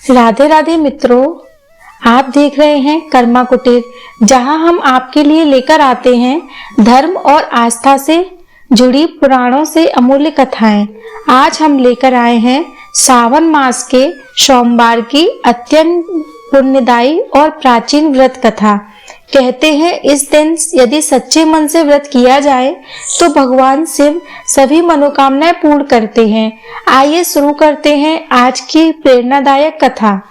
राधे राधे मित्रों, आप देख रहे हैं कर्मा कुटीर, जहां हम आपके लिए लेकर आते हैं धर्म और आस्था से जुड़ी पुराणों से अमूल्य कथाएं। आज हम लेकर आए हैं सावन मास के सोमवार की अत्यंत पुण्यदायी और प्राचीन व्रत कथा। कहते हैं इस दिन यदि सच्चे मन से व्रत किया जाए तो भगवान शिव सभी मनोकामनाएं पूर्ण करते हैं। आइए शुरू करते हैं आज की प्रेरणादायक कथा।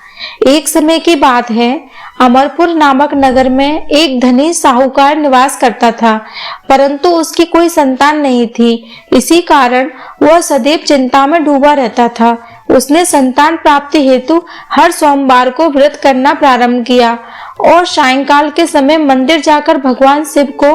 एक समय की बात है, अमरपुर नामक नगर में एक धनी साहूकार निवास करता था, परंतु उसकी कोई संतान नहीं थी। इसी कारण वह सदैव चिंता में डूबा रहता था। उसने संतान प्राप्ति हेतु हर सोमवार को व्रत करना प्रारंभ किया और सायंकाल के समय मंदिर जाकर भगवान शिव को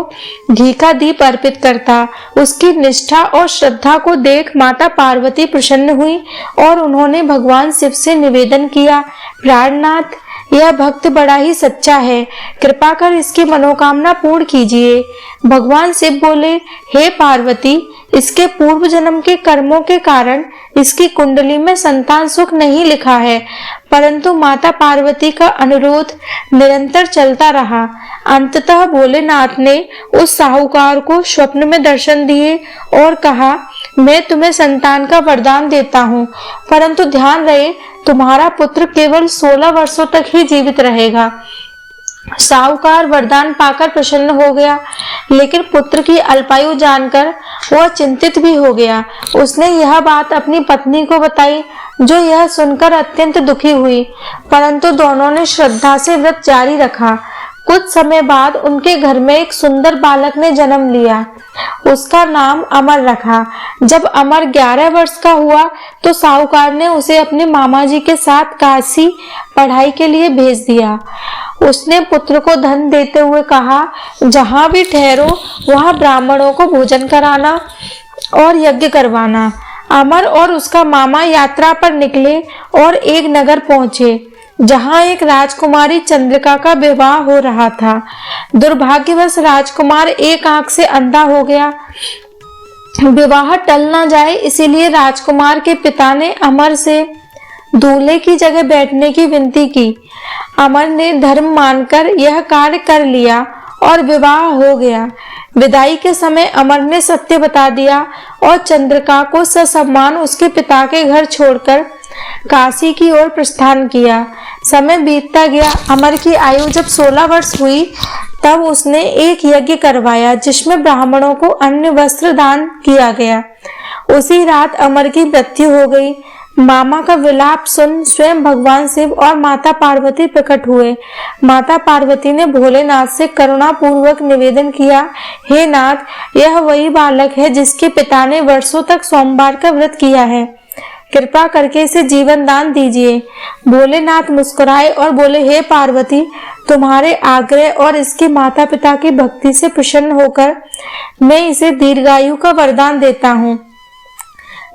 घी का दीप अर्पित करता। उसकी निष्ठा और श्रद्धा को देख माता पार्वती प्रसन्न हुई और उन्होंने भगवान शिव से निवेदन किया, प्राणनाथ, यह भक्त बड़ा ही सच्चा है, कृपा कर इसकी मनोकामना पूर्ण कीजिए। भगवान शिव बोले, हे पार्वती, इसके पूर्व जन्म के कर्मों के कारण इसकी कुंडली में संतान सुख नहीं लिखा है, परंतु माता पार्वती का अनुरोध निरंतर चलता रहा। अंततः भोलेनाथ ने उस साहूकार को स्वप्न में दर्शन दिए और कहा, मैं तुम्हें संतान का वरदान देता हूँ, परंतु ध्यान रहे तुम्हारा पुत्र केवल 16 वर्षों तक ही जीवित रहेगा। साहूकार वरदान पाकर प्रसन्न हो गया, लेकिन पुत्र की अल्पायु जानकर वह चिंतित भी हो गया। उसने यह बात अपनी पत्नी को बताई, जो यह सुनकर अत्यंत दुखी हुई, परंतु दोनों ने श्रद्धा से व्रत जारी रखा। कुछ समय बाद उनके घर में एक सुंदर बालक ने जन्म लिया। उसका नाम अमर रखा। जब अमर 11 वर्ष का हुआ तो साहूकार ने उसे अपने मामा जी के साथ काशी पढ़ाई के लिए भेज दिया। उसने पुत्र को धन देते हुए कहा, जहां भी ठहरो वहां ब्राह्मणों को भोजन कराना और यज्ञ करवाना। अमर और उसका मामा यात्रा पर निकले और एक नगर पहुंचे, जहां एक राजकुमारी चंद्रिका का विवाह हो रहा था। दुर्भाग्यवश राजकुमार एक आंख से अंधा हो गया। विवाह टल ना जाए, इसीलिए राजकुमार के पिता ने अमर से दूल्हे की जगह बैठने की विनती की। अमर ने धर्म मानकर यह कार्य कर लिया और विवाह हो गया। विदाई के समय अमर ने सत्य बता दिया और चंद्रिका को ससम्मान उसके पिता के घर छोड़कर काशी की ओर प्रस्थान किया। समय बीतता गया। अमर की आयु जब 16 वर्ष हुई तब उसने एक यज्ञ करवाया, जिसमें ब्राह्मणों को अन्न वस्त्र दान किया गया। उसी रात अमर की मृत्यु हो गई। मामा का विलाप सुन स्वयं भगवान शिव और माता पार्वती प्रकट हुए। माता पार्वती ने भोलेनाथ से करुणा पूर्वक निवेदन किया, हे नाथ, यह वही बालक है जिसके पिता ने वर्षों तक सोमवार का व्रत किया है, कृपा करके इसे जीवन दान दीजिए। भोलेनाथ मुस्कुराए और बोले, हे पार्वती, तुम्हारे आग्रह और इसके माता पिता की भक्ति से प्रसन्न होकर मैं इसे दीर्घायु का वरदान देता हूँ।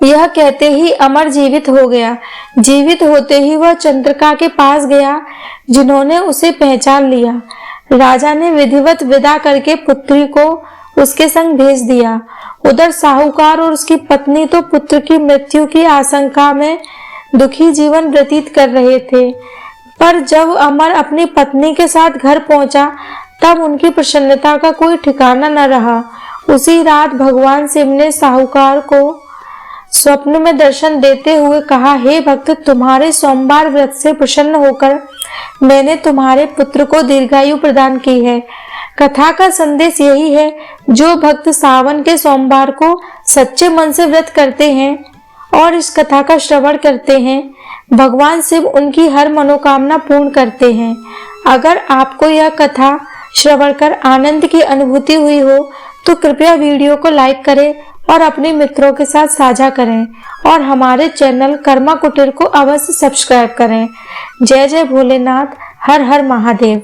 यह कहते ही अमर जीवित हो गया। जीवित होते ही वह चंद्रिका के पास गया, जिन्होंने उसे पहचान लिया। राजा ने विधिवत विदा करके पुत्री को उसके संग भेज दिया। उधर साहूकार और उसकी पत्नी तो पुत्र की मृत्यु की आशंका में दुखी जीवन व्यतीत कर रहे थे, पर जब अमर अपनी पत्नी के साथ घर पहुंचा तब उनकी प्रसन्नता का कोई ठिकाना न रहा। उसी रात भगवान शिव ने साहूकार को स्वप्न में दर्शन देते हुए कहा, हे भक्त, तुम्हारे सोमवार व्रत से प्रसन्न होकर मैंने तुम्हारे पुत्र को दीर्घायु प्रदान की है। कथा का संदेश यही है, जो भक्त सावन के सोमवार को सच्चे मन से व्रत करते हैं और इस कथा का श्रवण करते हैं, भगवान शिव उनकी हर मनोकामना पूर्ण करते हैं। अगर आपको यह कथा श्रवण कर आनंद की अनुभूति हुई हो तो कृपया वीडियो को लाइक करें और अपने मित्रों के साथ साझा करें और हमारे चैनल कर्मा कुटीर को अवश्य सब्सक्राइब करें। जय जय भोलेनाथ, हर हर महादेव।